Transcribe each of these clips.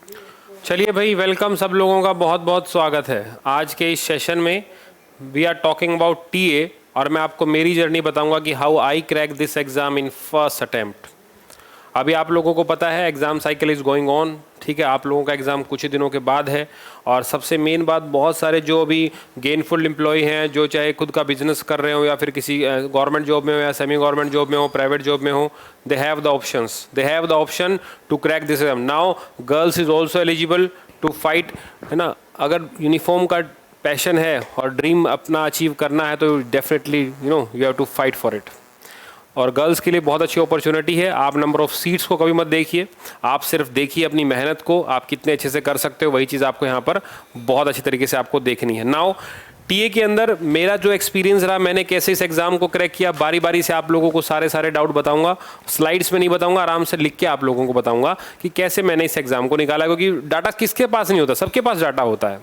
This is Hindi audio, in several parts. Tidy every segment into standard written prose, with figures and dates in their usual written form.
चलिए भाई, वेलकम। सब लोगों का बहुत बहुत स्वागत है आज के इस सेशन में। We are talking about TA और मैं आपको मेरी जर्नी बताऊंगा कि how I crack this exam in first attempt. अभी आप लोगों को पता है exam cycle is going on, ठीक है। आप लोगों का एग्ज़ाम कुछ ही दिनों के बाद है। और सबसे मेन बात, बहुत सारे जो अभी गेनफुल एम्प्लॉय हैं, जो चाहे खुद का बिजनेस कर रहे हो या फिर किसी गवर्नमेंट जॉब में हो या सेमी गवर्नमेंट जॉब में हो, प्राइवेट जॉब में हो, they have the option to crack this exam. Now girls is also eligible to fight, है ना। अगर यूनिफॉर्म का पैशन है और ड्रीम अपना अचीव करना है तो definitely you have to fight for it. और गर्ल्स के लिए बहुत अच्छी अपॉर्चुनिटी है। आप नंबर ऑफ़ सीट्स को कभी मत देखिए, आप सिर्फ देखिए अपनी मेहनत को, आप कितने अच्छे से कर सकते हो, वही चीज़ आपको यहाँ पर बहुत अच्छी तरीके से आपको देखनी है। नाउ टीए के अंदर मेरा जो एक्सपीरियंस रहा, मैंने कैसे इस एग्ज़ाम को क्रैक किया, बारी बारी से आप लोगों को सारे डाउट बताऊंगा। स्लाइड्स में नहीं बताऊंगा, आराम से लिख के आप लोगों को बताऊंगा कि कैसे मैंने इस एग्ज़ाम को निकाला। क्योंकि डाटा किसके पास नहीं होता, सबके पास डाटा होता है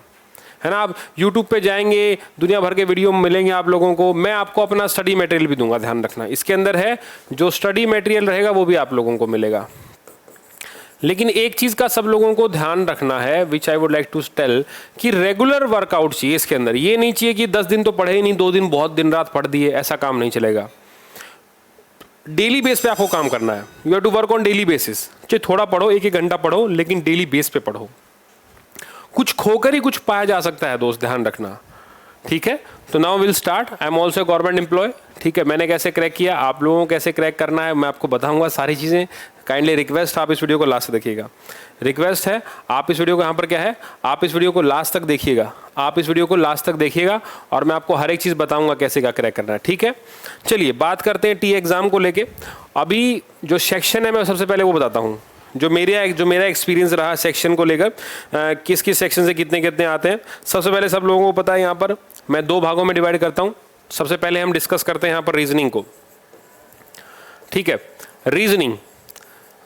ना। आप YouTube पे जाएंगे, दुनिया भर के वीडियो मिलेंगे आप लोगों को। मैं आपको अपना स्टडी मटेरियल भी दूंगा, ध्यान रखना। इसके अंदर है जो स्टडी मटेरियल रहेगा वो भी आप लोगों को मिलेगा। लेकिन एक चीज़ का सब लोगों को ध्यान रखना है, which I would like to tell, कि रेगुलर वर्कआउट चाहिए इसके अंदर। ये नहीं चाहिए कि 10 दिन तो पढ़े ही नहीं, 2 दिन बहुत दिन रात पढ़ दिए, ऐसा काम नहीं चलेगा। डेली बेस पे आपको काम करना है। You have to work on daily basis. चाहे थोड़ा पढ़ो, 1-1 घंटा पढ़ो, लेकिन डेली बेस पे पढ़ो। कुछ खोकर ही कुछ पाया जा सकता है दोस्त, ध्यान रखना, ठीक है। तो now will start. I am also government employ, ठीक है। मैंने कैसे क्रैक किया, आप लोगों को कैसे क्रैक करना है, मैं आपको बताऊंगा सारी चीज़ें। काइंडली रिक्वेस्ट, आप इस वीडियो को लास्ट तक देखिएगा। रिक्वेस्ट है, आप इस वीडियो को यहाँ पर क्या है, आप इस वीडियो को लास्ट तक देखिएगा। आप इस वीडियो को लास्ट तक देखिएगा और मैं आपको हर एक चीज़ बताऊंगा कैसे क्या क्रैक करना है, ठीक है। चलिए बात करते हैं टी एग्ज़ाम को लेके। अभी जो सेक्शन है मैं सबसे पहले वो बताता हूँ, जो मेरा एक्सपीरियंस रहा सेक्शन को लेकर, किस किस सेक्शन से कितने कितने आते हैं। सबसे पहले सब लोगों को पता है, यहाँ पर मैं 2 भागों में डिवाइड करता हूँ। सबसे पहले हम डिस्कस करते हैं यहाँ पर रीजनिंग को, ठीक है। रीजनिंग,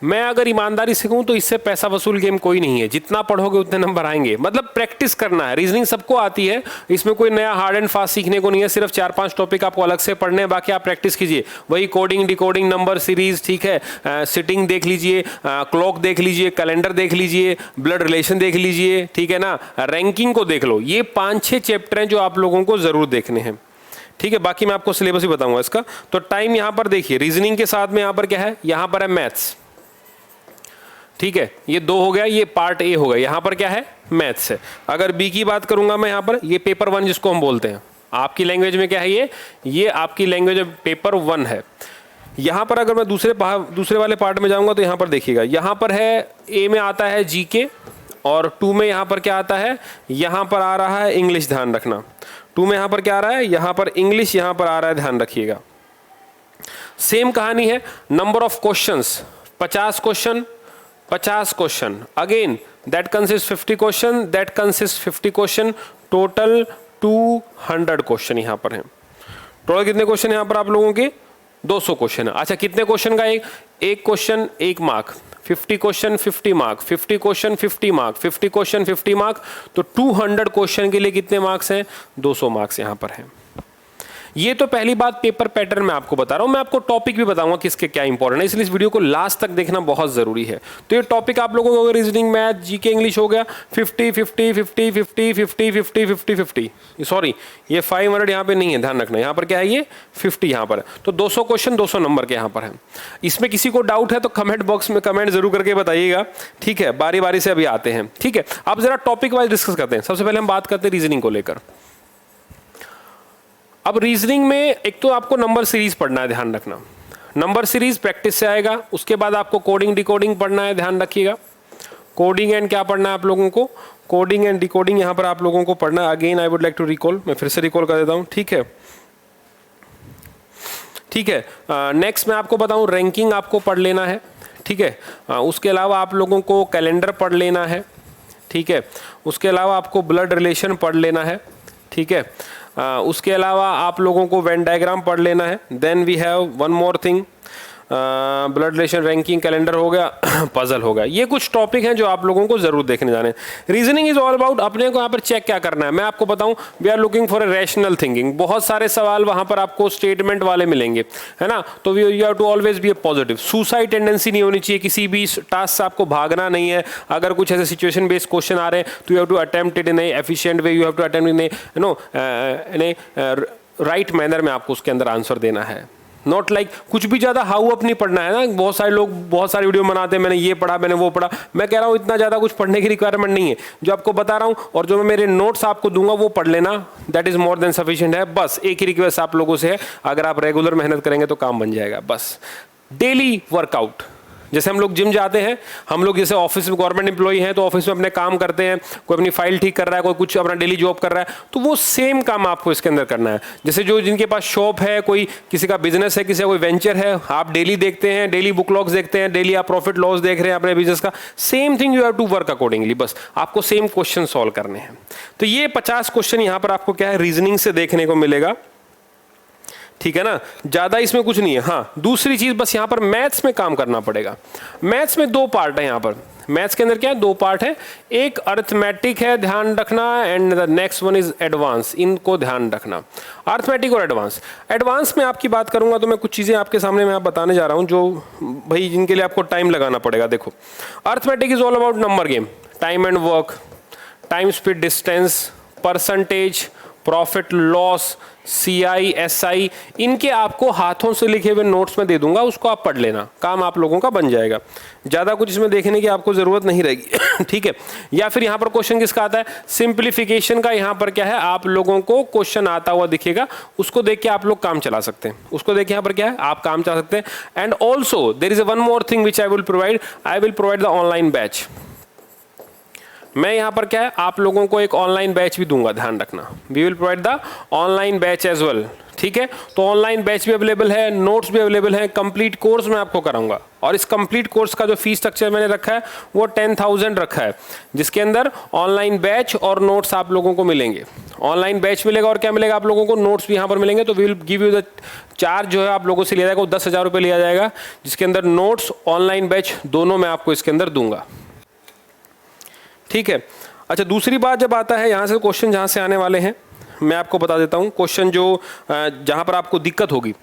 मैं अगर ईमानदारी से कहूं तो इससे पैसा वसूल गेम कोई नहीं है। जितना पढ़ोगे उतने नंबर आएंगे, मतलब प्रैक्टिस करना है। रीजनिंग सबको आती है, इसमें कोई नया हार्ड एंड फास्ट सीखने को नहीं है। सिर्फ 4-5 टॉपिक आपको अलग से पढ़ने हैं, बाकी आप प्रैक्टिस कीजिए। वही कोडिंग, डिकोडिंग, नंबर सीरीज, ठीक है। सिटिंग देख लीजिए, क्लॉक देख लीजिए, कैलेंडर देख लीजिए, ब्लड रिलेशन देख लीजिए, ठीक है ना। रैंकिंग को देख लो। ये 5-6 चैप्टर हैं जो आप लोगों को जरूर देखने हैं, ठीक है। बाकी मैं आपको सिलेबस भी बताऊंगा इसका। तो टाइम यहाँ पर देखिए, रीजनिंग के साथ में यहाँ पर क्या है, यहाँ पर है मैथ्स, ठीक है। ये 2 हो गया, ये पार्ट ए हो गया। यहां पर क्या है, मैथ्स है। अगर बी की बात करूंगा मैं, यहां पर ये पेपर 1 जिसको हम बोलते हैं, आपकी लैंग्वेज में क्या है, ये आपकी लैंग्वेज में पेपर 1 है। यहां पर अगर मैं दूसरे वाले पार्ट में जाऊंगा तो यहां पर देखिएगा, यहां पर है ए में आता है जीके और 2 में यहां पर क्या आता है, यहां पर आ रहा है इंग्लिश। ध्यान रखना, 2 में यहां पर क्या आ रहा है, यहां पर इंग्लिश, यहां पर आ रहा है, ध्यान रखिएगा। सेम कहानी है। Number of questions 50 question, 50 question. Again that consist 50 question, that consist 50 question, total 200 question यहाँ पर हैं। टोटल कितने क्वेश्चन यहाँ पर आप लोगों के, 200 क्वेश्चन है। अच्छा, कितने क्वेश्चन का एक question 1 mark, 50 question 50 mark, 50 question 50 mark, 50 question 50 mark. तो 200 क्वेश्चन के लिए कितने मार्क्स हैं, 200 मार्क्स यहाँ पर हैं। ये तो पहली बात पेपर पैटर्न में आपको बता रहा हूं। मैं आपको टॉपिक भी बताऊंगा किसके क्या इंपॉर्टेंट है, इसलिए इस वीडियो को लास्ट तक देखना बहुत जरूरी है। तो ये टॉपिक आप लोगों को रीजनिंग, मैथ, जीके, इंग्लिश हो गया 50 50 50 50 50 50 50 50, सॉरी ये 500 यहाँ पे नहीं है, ध्यान रखना। यहाँ पर क्या है, ये 50 यहाँ पर है। तो 200 क्वेश्चन 200 नंबर के यहाँ पर है। इसमें किसी को डाउट है तो कमेंट बॉक्स में कमेंट जरूर करके बताइएगा, ठीक है। बारी बारी से अभी आते हैं, ठीक है। अब जरा टॉपिक वाइज डिस्कस करते हैं। सबसे पहले हम बात करते हैं रीजनिंग को लेकर। अब रीजनिंग में एक तो आपको नंबर सीरीज पढ़ना है, ध्यान रखना। नंबर सीरीज प्रैक्टिस से आएगा। उसके बाद आपको कोडिंग डिकोडिंग पढ़ना है, ध्यान रखिएगा। कोडिंग एंड क्या पढ़ना है आप लोगों को, कोडिंग एंड डिकोडिंग यहां पर आप लोगों को पढ़ना है। Again I would like to recall, मैं फिर से रिकॉल कर देता हूं, ठीक है, ठीक है। नेक्स्ट मैं आपको बताऊं, रैंकिंग आपको पढ़ लेना है, ठीक है। उसके अलावा आप लोगों को कैलेंडर पढ़ लेना है, ठीक है। उसके अलावा आपको ब्लड रिलेशन पढ़ लेना है, ठीक है। उसके अलावा आप लोगों को वेन डायग्राम पढ़ लेना है। Then we have one more thing, blood relation, ranking, calendar हो गया, पजल हो गया। ये कुछ टॉपिक हैं जो आप लोगों को जरूर देखने जाने। रीजनिंग इज ऑल अबाउट अपने को यहाँ पर चेक क्या करना है। मैं आपको बताऊं, we are looking for a rational thinking. बहुत सारे सवाल वहां पर आपको स्टेटमेंट वाले मिलेंगे, है ना, तो you have to always be a positive. Suicide tendency नहीं होनी चाहिए, किसी भी टास्क से आपको भागना नहीं है। अगर कुछ ऐसे सिचुएशन बेस्ड क्वेश्चन आ रहे हैं तो you have to attempt it in a efficient way, you have to attempt in a right manner में आपको उसके अंदर आंसर देना है। नॉट लाइक कुछ भी ज़्यादा हाउ अप नहीं पढ़ना है ना। बहुत सारे लोग बहुत सारी वीडियो बनाते हैं, मैंने ये पढ़ा, मैंने वो पढ़ा। मैं कह रहा हूँ इतना ज़्यादा कुछ पढ़ने की रिक्वायरमेंट नहीं है। जो आपको बता रहा हूँ और जो मैं मेरे नोट्स आपको दूंगा वो पढ़ लेना, that is more than sufficient है। बस एक ही रिक्वेस्ट आप लोगों से है, अगर आप रेगुलर मेहनत करेंगे तो काम बन जाएगा। बस डेली वर्कआउट, जैसे हम लोग जिम जाते हैं, हम लोग जैसे ऑफिस में गवर्नमेंट एम्प्लॉई हैं तो ऑफिस में अपने काम करते हैं, कोई अपनी फाइल ठीक कर रहा है, कोई कुछ अपना डेली जॉब कर रहा है, तो वो सेम काम आपको इसके अंदर करना है। जैसे जो जिनके पास शॉप है, कोई किसी का बिजनेस है, किसी का कोई वेंचर है, आप डेली देखते हैं, डेली बुक लॉग्स देखते हैं, डेली आप प्रॉफिट लॉस देख रहे हैं अपने बिजनेस का, same thing you have to work accordingly. बस आपको सेम क्वेश्चन सॉल्व करने हैं। तो ये 50 क्वेश्चन यहाँ पर आपको क्या है, रीजनिंग से देखने को मिलेगा, ठीक है ना, ज्यादा इसमें कुछ नहीं है। हाँ, दूसरी चीज बस यहाँ पर मैथ्स में काम करना पड़ेगा। मैथ्स में 2 पार्ट है यहाँ पर। मैथ्स के अंदर क्या है, 2 पार्ट है। एक अर्थमेटिक है, ध्यान रखना, and the next one is advance. इनको ध्यान रखना, अर्थमेटिक और एडवांस। एडवांस में आपकी बात करूंगा तो मैं कुछ चीजें आपके सामने मैं बताने जा रहा हूं जो भाई जिनके लिए आपको टाइम लगाना पड़ेगा। देखो, arithmetic is all about number game, time and work, time, speed, distance, percentage, profit loss, CI, SI, इनके आपको हाथों से लिखे हुए नोट्स में दे दूंगा, उसको आप पढ़ लेना, काम आप लोगों का बन जाएगा। ज़्यादा कुछ इसमें देखने की आपको ज़रूरत नहीं रहेगी ठीक है। या फिर यहाँ पर क्वेश्चन किसका आता है, सिंप्लीफिकेशन का। यहाँ पर क्या है, आप लोगों को क्वेश्चन आता हुआ दिखेगा, उसको देख के आप लोग काम चला सकते हैं। उसको देख के यहाँ पर क्या है, आप काम चला सकते हैं। And also there is one more thing which I will provide the online batch. मैं यहाँ पर क्या है, आप लोगों को एक ऑनलाइन बैच भी दूंगा, ध्यान रखना। We will provide the online batch as well, ठीक है। तो ऑनलाइन बैच भी अवेलेबल है, नोट्स भी अवेलेबल है, कंप्लीट कोर्स मैं आपको कराऊंगा। और इस कंप्लीट कोर्स का जो फीस स्ट्रक्चर मैंने रखा है वो 10,000 रखा है, जिसके अंदर ऑनलाइन बैच और नोट्स आप लोगों को मिलेंगे। ऑनलाइन बैच मिलेगा और क्या मिलेगा आप लोगों को, नोट्स भी यहाँ पर मिलेंगे। तो we will give you the charge जो है आप लोगों से लिया जाएगा वो 10,000 रुपये लिया जाएगा, जिसके अंदर नोट्स, ऑनलाइन बैच दोनों मैं आपको इसके अंदर दूंगा, ठीक है। अच्छा, दूसरी बात जब आता है यहाँ से क्वेश्चन जहाँ से आने वाले हैं मैं आपको बता देता हूँ। क्वेश्चन जो जहाँ पर आपको दिक्कत होगी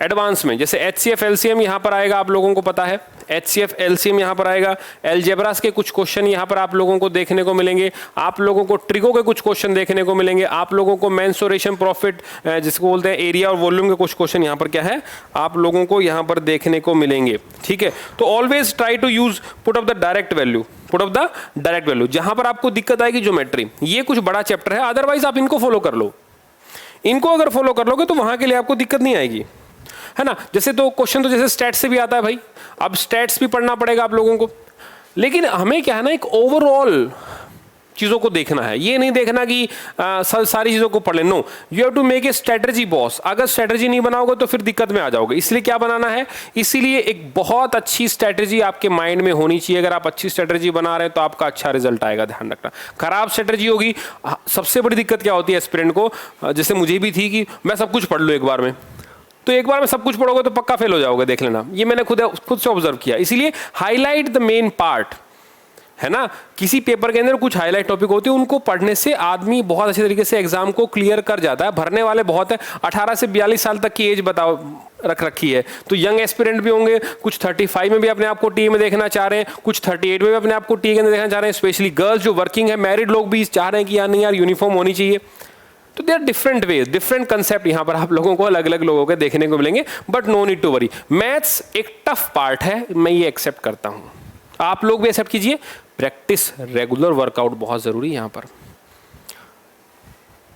एडवांस में, जैसे HCF LCM यहाँ पर आएगा, आप लोगों को पता है HCF LCM यहाँ पर आएगा। अलजेब्रास के कुछ क्वेश्चन यहाँ पर आप लोगों को देखने को मिलेंगे, आप लोगों को ट्रिगो के कुछ क्वेश्चन देखने को मिलेंगे, आप लोगों को मेंसुरेशन प्रॉफिट जिसको बोलते हैं एरिया और वॉल्यूम के कुछ क्वेश्चन यहाँ पर क्या है आप लोगों को यहाँ पर देखने को मिलेंगे, ठीक है। तो always try to use put of the direct value, put of the direct value. जहां पर आपको दिक्कत आएगी ज्योमेट्री, ये कुछ बड़ा चैप्टर है, अदरवाइज आप इनको फॉलो कर लो। इनको अगर फॉलो कर लोगे तो वहां के लिए आपको दिक्कत नहीं आएगी, है ना। जैसे तो क्वेश्चन तो जैसे स्टैट्स से भी आता है भाई, अब स्टैट्स भी पढ़ना पड़ेगा आप लोगों को, लेकिन हमें क्या है ना, एक ओवरऑल चीजों को देखना है। ये नहीं देखना कि सारी चीजों को पढ़ ले, no, you have to make a strategy boss. अगर स्ट्रेटजी नहीं बनाओगे तो फिर दिक्कत में आ जाओगे। इसलिए क्या बनाना है, इसीलिए एक बहुत अच्छी स्ट्रेटजी आपके माइंड में होनी चाहिए। अगर आप अच्छी स्ट्रेटजी बना रहे हैं तो आपका अच्छा रिजल्ट आएगा, ध्यान रखना। खराब स्ट्रेटजी होगी, सबसे बड़ी दिक्कत क्या होती है एस्पिरेंट को, जैसे मुझे भी थी कि मैं सब कुछ पढ़ लूँ एक बार में, तो एक बार में सब कुछ पढ़ोगे तो पक्का फेल हो जाओगे, देख लेना। ये मैंने खुद से ऑब्जर्व किया। इसीलिए हाईलाइट द मेन पार्ट, है ना। किसी पेपर के अंदर कुछ हाईलाइट टॉपिक होते हैं, उनको पढ़ने से आदमी बहुत अच्छे तरीके से एग्जाम को क्लियर कर जाता है। भरने वाले बहुत है, 18 से 42 साल तक की एज बताओ रख रखी है, तो यंग एस्पिरेंट भी होंगे, कुछ 35 में भी अपने आप को टीए में देखना चाह रहे हैं, कुछ 38 में भी अपने आप को टीए के अंदर देखना चाह रहे हैं। स्पेशली गर्ल्स जो वर्किंग है, मैरिड लोग भी चाह रहे हैं कि यार नहीं यार यूनिफॉर्म होनी चाहिए। तो they are different way, different concept यहाँ पर आप लोगों को अलग अलग लोगों के देखने को मिलेंगे, but no need to worry. Maths एक टफ पार्ट है, मैं ये एक्सेप्ट करता हूँ, आप लोग भी एक्सेप्ट कीजिए। प्रैक्टिस, रेगुलर वर्कआउट बहुत जरूरी है यहाँ पर।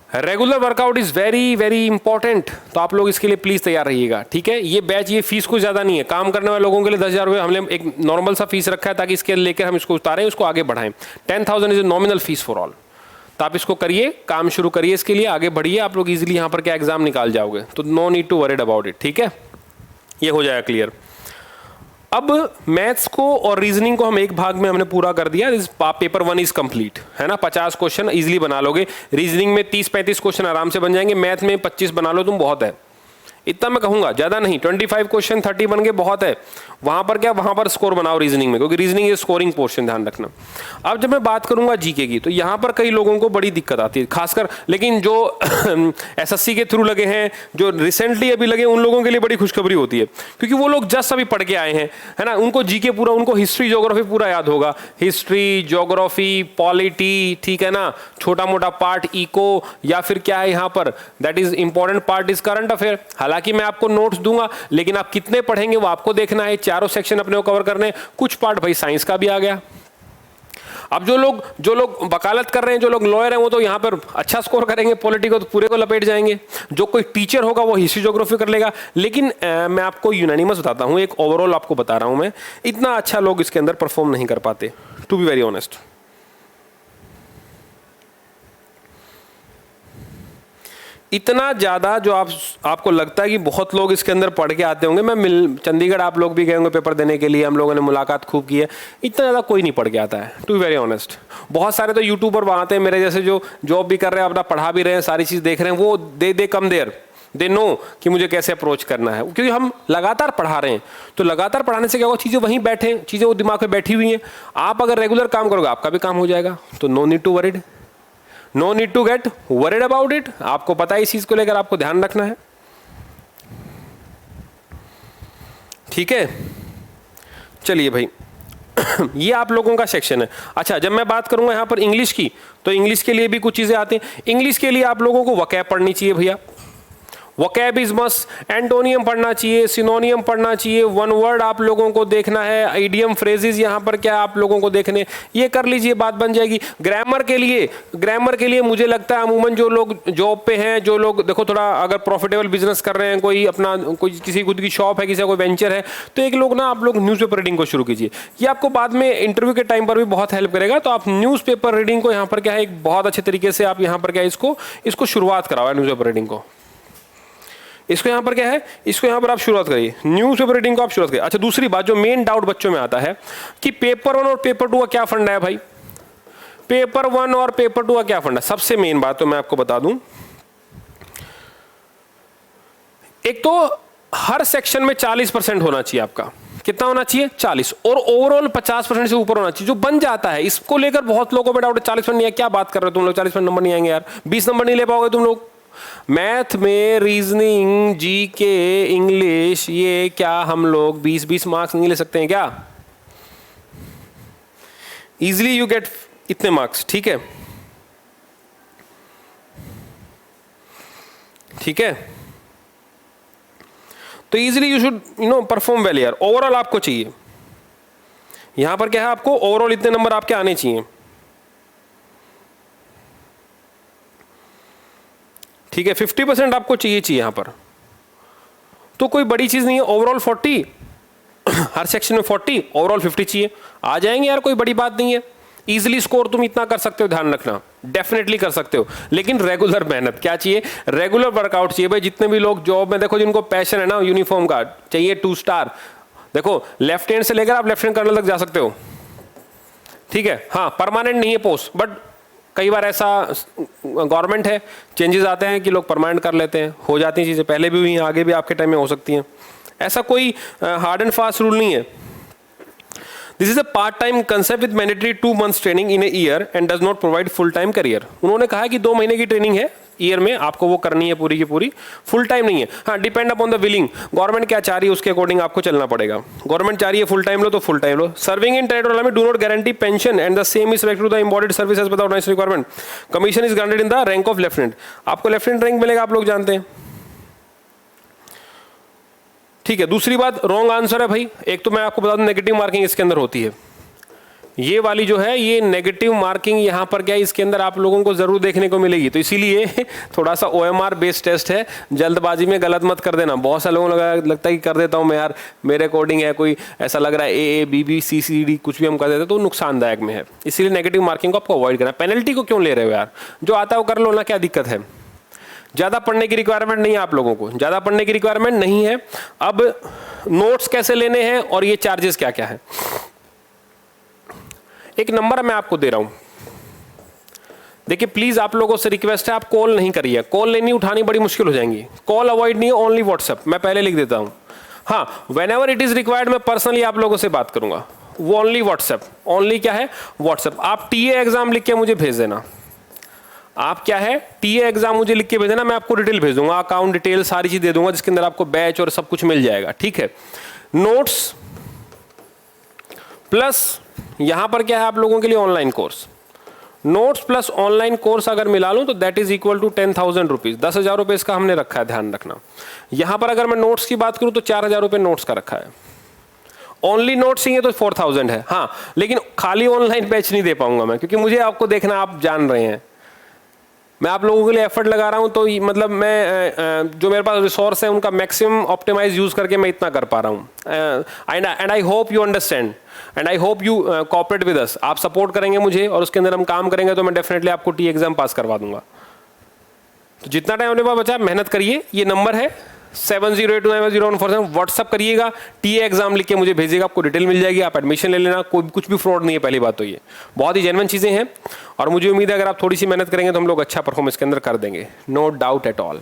Regular workout is very very important, तो आप लोग इसके लिए प्लीज तैयार रहिएगा, ठीक है। ये बैच, ये फीस कोई ज्यादा नहीं है, काम करने वाले लोगों के लिए 10,000 रुपये हमने एक नॉर्मल सा फीस रखा है, ताकि इसके लेकर हम इसको उतारें, उसको आगे बढ़ाएं। 10,000 is nominal fees for all. तो आप इसको करिए, काम शुरू करिए, इसके लिए आगे बढ़िए, आप लोग इजीली यहाँ पर क्या एग्जाम निकाल जाओगे। तो no need to worried about it, ठीक है, ये हो जाएगा क्लियर। अब मैथ्स को और रीजनिंग को हम एक भाग में हमने पूरा कर दिया। पेपर 1 इज कंप्लीट, है ना। 50 क्वेश्चन इजीली बना लोगे। रीजनिंग में 30-35 क्वेश्चन आराम से बन जाएंगे, मैथ में 25 बना लो तुम, बहुत है। इतना मैं कहूंगा, ज्यादा नहीं। 25 क्वेश्चन 30 बन गए, बहुत है। वहां पर क्या, वहां पर स्कोर बनाओ रीजनिंग में, क्योंकि रीजनिंग इज स्कोरिंग पोर्शन, ध्यान रखना। अब जब मैं बात करूंगा जीके की, तो यहां पर कई लोगों को बड़ी दिक्कत आती है, खासकर लेकिन जो एसएससी के थ्रू लगे हैं, जो रिसेंटली अभी लगे, उन लोगों के लिए बड़ी खुशखबरी होती है, क्योंकि वो लोग जस्ट अभी पढ़ के आए हैं, है ना। उनको जीके पूरा, उनको हिस्ट्री ज्योग्राफी पूरा याद होगा, हिस्ट्री ज्योग्राफी पॉलिटी, ठीक है ना, छोटा मोटा पार्ट इको, या फिर क्या है यहाँ पर, that is important part is current affair. हालांकि मैं आपको नोट्स दूंगा, लेकिन आप कितने पढ़ेंगे वो आपको देखना है। चारों सेक्शन अपने को कवर करने, कुछ पार्ट भाई साइंस का भी आ गया। अब जो लोग वकालत कर रहे हैं, जो लोग लॉयर हैं, वो तो यहाँ पर अच्छा स्कोर करेंगे, पॉलिटी को तो पूरे को लपेट जाएंगे। जो कोई टीचर होगा वो हिस्ट्री ज्योग्राफी कर लेगा। लेकिन मैं आपको यूनानिमस बताता हूँ, एक ओवरऑल आपको बता रहा हूँ मैं, इतना अच्छा लोग इसके अंदर परफॉर्म नहीं कर पाते, टू बी वेरी ऑनेस्ट। इतना ज़्यादा जो आपको लगता है कि बहुत लोग इसके अंदर पढ़ के आते होंगे, मैं चंडीगढ़ आप लोग भी गए होंगे पेपर देने के लिए, हम लोगों ने मुलाकात खूब की है, इतना ज़्यादा कोई नहीं पढ़ के आता है, टू बी वेरी ऑनेस्ट। बहुत सारे तो यूट्यूबर बनाते हैं मेरे जैसे, जो जॉब भी कर रहे हैं, अपना पढ़ा भी रहे हैं, सारी चीज़ देख रहे हैं, वो दे कम देर दे नो कि मुझे कैसे अप्रोच करना है, क्योंकि हम लगातार पढ़ा रहे हैं। तो लगातार पढ़ाने से क्या होगा, चीज़ें वहीं बैठे, चीज़ें वो दिमाग में बैठी हुई हैं। आप अगर रेगुलर काम करोगे, आपका भी काम हो जाएगा। तो no need to worried, no need to get worried about it. आपको पता है इस चीज को लेकर आपको ध्यान रखना है, ठीक है। चलिए भाई ये आप लोगों का सेक्शन है। अच्छा, जब मैं बात करूंगा यहां पर इंग्लिश की, तो इंग्लिश के लिए भी कुछ चीजें आती हैं। इंग्लिश के लिए आप लोगों को वोकैब पढ़नी चाहिए भैया, वोकैब इज मस्ट, एंटोनियम पढ़ना चाहिए, सिनोनियम पढ़ना चाहिए, वन वर्ड आप लोगों को देखना है, आइडियम फ्रेजेस यहाँ पर क्या आप लोगों को देखने, ये कर लीजिए, बात बन जाएगी। ग्रामर के लिए मुझे लगता है अमूमन जो लोग जॉब पे हैं, जो लोग देखो थोड़ा अगर प्रॉफिटेबल बिजनेस कर रहे हैं, कोई अपना कोई किसी खुद की शॉप है, किसी का कोई वेंचर है, तो एक लोग ना आप लोग न्यूज़पेपर रीडिंग को शुरू कीजिए। ये आपको बाद में इंटरव्यू के टाइम पर भी बहुत हेल्प करेगा। तो आप न्यूज़पेपर रीडिंग को यहाँ पर क्या है, एक बहुत अच्छे तरीके से आप यहाँ पर क्या है, इसको शुरुआत कराओ न्यूज़पेपर रीडिंग को। इसको यहाँ पर क्या है, इसको यहाँ पर आप शुरुआत करिए, न्यूज़पेपर रीडिंग को आप शुरुआत करिए। अच्छा, दूसरी बात जो मेन डाउट बच्चों में आता है कि पेपर 1 और पेपर 2 का क्या फंडा है भाई, पेपर 1 और पेपर 2 का क्या फंडा। सबसे मेन बात तो मैं आपको बता दूं, एक तो हर सेक्शन में 40% होना चाहिए आपका। कितना होना चाहिए, 40, और ओवरऑल 50% से ऊपर होना चाहिए, जो बन जाता है। इसको लेकर बहुत लोगों में डाउट है, 40% नहीं है, क्या बात कर रहे हो तुम लोग, 40% नंबर नहीं आएंगे यार, 20 नंबर नहीं ले पाओगे तुम लोग। मैथ में, रीजनिंग, जीके, इंग्लिश, ये क्या हम लोग 20-20 मार्क्स नहीं ले सकते हैं क्या? इजीली यू गेट इतने मार्क्स, ठीक है, ठीक है। तो easily you should perform well यार। ओवरऑल आपको चाहिए, यहां पर क्या है, आपको ओवरऑल इतने नंबर आपके आने चाहिए, ठीक है। 50% आपको चाहिए यहां पर, तो कोई बड़ी चीज नहीं है। ओवरऑल 40, हर सेक्शन में 40, ओवरऑल 50 चाहिए, आ जाएंगे यार, कोई बड़ी बात नहीं है। इजीली स्कोर तुम इतना कर सकते हो, ध्यान रखना, डेफिनेटली कर सकते हो, लेकिन रेगुलर मेहनत क्या चाहिए, रेगुलर वर्कआउट चाहिए भाई। जितने भी लोग जॉब में देखो, जिनको पैशन है ना यूनिफॉर्म का, चाहिए 2 स्टार। देखो लेफ्ट हैंड से लेकर आप लेफ्टिनेंट कर्नल तक जा सकते हो, ठीक है। हाँ, परमानेंट नहीं है पोस्ट, बट कई बार ऐसा गवर्नमेंट है, चेंजेस आते हैं कि लोग परमानेंट कर लेते हैं, हो जाती हैं चीज़ें, पहले भी हुई हैं, आगे भी आपके टाइम में हो सकती हैं। ऐसा कोई हार्ड एंड फास्ट रूल नहीं है। This is a part time concept with mandatory 2 months training in a year and does not provide full time career. उन्होंने कहा कि 2 महीने की ट्रेनिंग है ईयर में, आपको वो करनी है पूरी की पूरी, फुल टाइम नहीं है। हाँ, depend upon the willing, government क्या चाह रही है उसके अकॉर्डिंग आपको चलना पड़ेगा। गवर्नमेंट चाह रही है फुल टाइम लो तो फुल टाइम लो। सर्विंग इन टेरिटोरियल में do not guarantee pension and the same is to the embodied service as without national requirement. Commission is granted in the rank of lieutenant. आपको लेफ्टिनेंट रैंक मिलेगा, आप लोग जानते हैं, ठीक है। दूसरी बात रॉन्ग आंसर है भाई। एक तो मैं आपको बता दूं, नेगेटिव मार्किंग इसके अंदर होती है, ये वाली जो है, ये नेगेटिव मार्किंग यहाँ पर क्या है, इसके अंदर आप लोगों को जरूर देखने को मिलेगी। तो इसीलिए थोड़ा सा OMR बेस्ड टेस्ट है, जल्दबाजी में गलत मत कर देना। बहुत सारे लोगों को लगता है कि कर देता हूँ मैं यार, मेरे अकॉर्डिंग है, कोई ऐसा लग रहा है AA BB CCD कुछ भी हम कर देते हैं तो नुकसानदायक में है। इसीलिए नेगेटिव मार्किंग को आपको अवॉइड करना है। पेनल्टी को क्यों ले रहे हो यार, जो आता है वो कर लो ना, क्या दिक्कत है। ज़्यादा पढ़ने की रिक्वायरमेंट नहीं है आप लोगों को, ज़्यादा पढ़ने की रिक्वायरमेंट नहीं है। अब नोट्स कैसे लेने हैं और ये चार्जेस क्या क्या है, एक नंबर मैं आपको दे रहा हूं। देखिए प्लीज आप लोगों से रिक्वेस्ट है, आप कॉल नहीं करिए, कॉल लेनी उठानी बड़ी मुश्किल हो जाएंगी, कॉल अवॉइड नहीं है, ओनली व्हाट्सएप। मैं पहले लिख देता हूं, हाँ when ever it is required मैं पर्सनली आप लोगों से बात करूंगा, वो ओनली व्हाट्सएप, ओनली क्या है व्हाट्सएप। आप टीए एग्जाम लिख के मुझे भेज देना, आप क्या है टीए एग्जाम मुझे लिख के भेज देना, मैं आपको डिटेल भेज दूंगा, अकाउंट डिटेल सारी चीज दे दूंगा, जिसके अंदर आपको बैच और सब कुछ मिल जाएगा, ठीक है। नोट्स प्लस यहां पर क्या है आप लोगों के लिए online course, notes plus online course अगर मिला लूं तो that is equal to 10,000 rupees, 10,000 रुपए इसका हमने रखा है, ध्यान रखना। यहां पर अगर मैं नोट्स की बात करूं तो 4,000 रुपए नोट्स का रखा है, ओनली नोट्स ही है तो 4,000 है, हाँ लेकिन खाली ऑनलाइन बैच नहीं दे पाऊंगा मैं, क्योंकि मुझे आपको देखना, आप जान रहे हैं मैं आप लोगों के लिए एफर्ट लगा रहा हूं, तो मतलब मैं जो मेरे पास रिसोर्स है उनका मैक्सिमम ऑप्टिमाइज यूज करके मैं इतना कर पा रहा हूं। And I hope you understand and I hope you cooperate with us, आप सपोर्ट करेंगे मुझे और उसके अंदर हम काम करेंगे तो मैं डेफिनेटली आपको टी एग्जाम पास करवा दूंगा। तो जितना टाइम अपने पास बचा मेहनत करिए, ये नंबर है 7082910147, व्हाट्सअप करिएगा, टी एग्जाम लिख के मुझे भेजिएगा, आपको डिटेल मिल जाएगी, आप एडमिशन ले लेना, कोई कुछ भी फ्रॉड नहीं है, पहली बात तो ये बहुत ही जेन्युइन चीज़ें हैं और मुझे उम्मीद है अगर आप थोड़ी सी मेहनत करेंगे तो हम लोग अच्छा परफॉर्मेंस के अंदर कर देंगे, नो डाउट एट ऑल।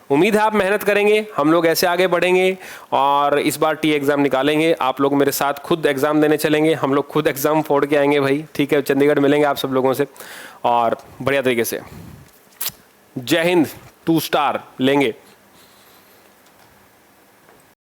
उम्मीद है आप मेहनत करेंगे, हम लोग ऐसे आगे बढ़ेंगे और इस बार टी एग्जाम निकालेंगे, आप लोग मेरे साथ खुद एग्जाम देने चलेंगे, हम लोग खुद एग्जाम फोड़ के आएंगे भाई, ठीक है, चंडीगढ़ मिलेंगे आप सब लोगों से और बढ़िया तरीके से। जय हिंद, 2 स्टार लेंगे।